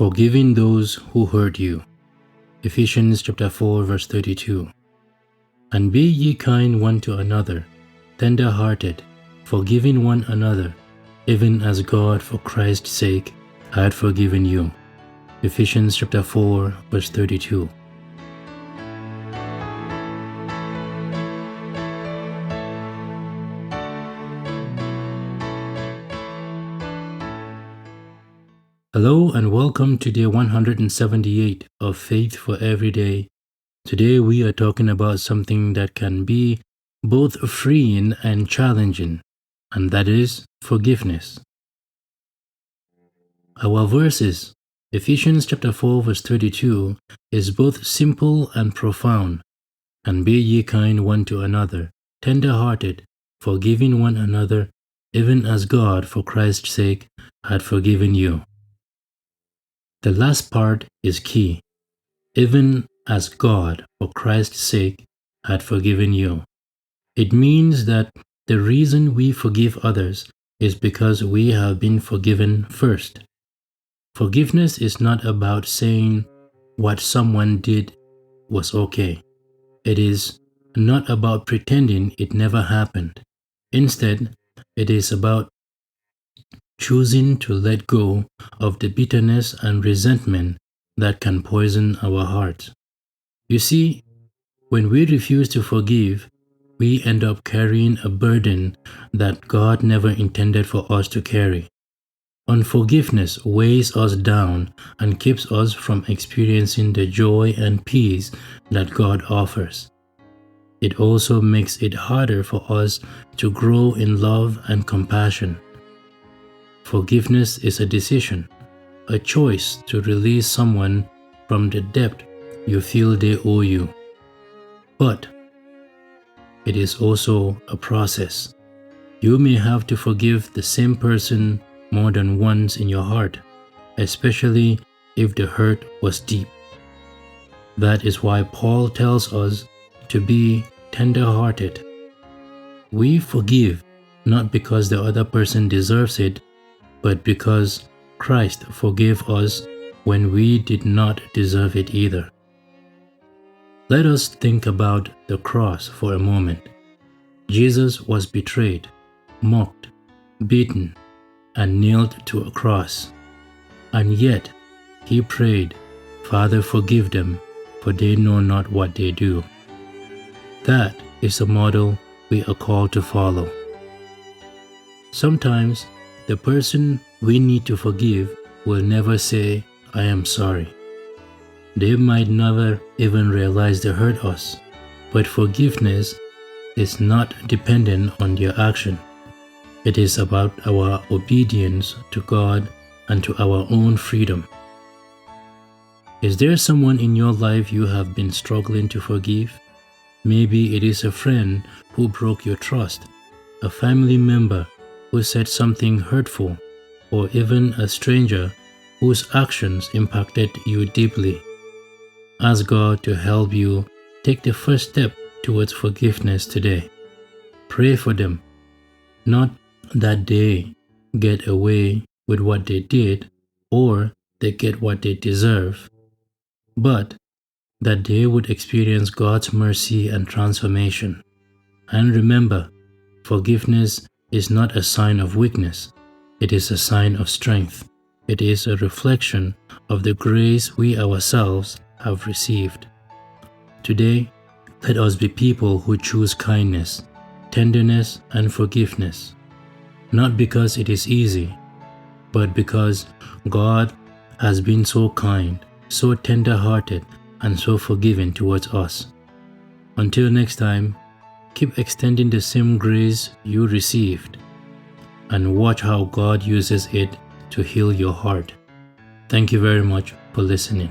Forgiving those who hurt you. Ephesians chapter 4 verse 32. And be ye kind one to another, tender-hearted, forgiving one another, even as God for Christ's sake hath forgiven you. Ephesians chapter 4 verse 32. Hello and welcome to day 178 of Faith for Every Day. Today we are talking about something that can be both freeing and challenging, and that is forgiveness. Our verses, Ephesians chapter 4 verse 32, is both simple and profound. And be ye kind one to another, tender-hearted, forgiving one another, even as God for Christ's sake hath forgiven you. The last part is key. Even as God, for Christ's sake, had forgiven you. It means that the reason we forgive others is because we have been forgiven first. Forgiveness is not about saying what someone did was okay. It is not about pretending it never happened. Instead, it is about choosing to let go of the bitterness and resentment that can poison our hearts. You see, when we refuse to forgive, we end up carrying a burden that God never intended for us to carry. Unforgiveness weighs us down and keeps us from experiencing the joy and peace that God offers. It also makes it harder for us to grow in love and compassion. Forgiveness is a decision, a choice to release someone from the debt you feel they owe you. But it is also a process. You may have to forgive the same person more than once in your heart, especially if the hurt was deep. That is why Paul tells us to be tender-hearted. We forgive not because the other person deserves it, but because Christ forgave us when we did not deserve it either. Let us think about the cross for a moment. Jesus was betrayed, mocked, beaten, and nailed to a cross. And yet, he prayed, "Father, forgive them, for they know not what they do." That is a model we are called to follow. Sometimes, the person we need to forgive will never say, "I am sorry." They might never even realize they hurt us, but forgiveness is not dependent on their action. It is about our obedience to God and to our own freedom. Is there someone in your life you have been struggling to forgive? Maybe it is a friend who broke your trust, a family member who said something hurtful, or even a stranger whose actions impacted you deeply. Ask God to help you take the first step towards forgiveness today. Pray for them, not that they get away with what they did or they get what they deserve, but that they would experience God's mercy and transformation. And remember, forgiveness is not a sign of weakness. It is a sign of strength. It is a reflection of the grace we ourselves have received. Today, let us be people who choose kindness, tenderness, and forgiveness, not because it is easy, but because God has been so kind, so tender-hearted, and so forgiving towards us. Until next time, keep extending the same grace you received, and watch how God uses it to heal your heart. Thank you very much for listening.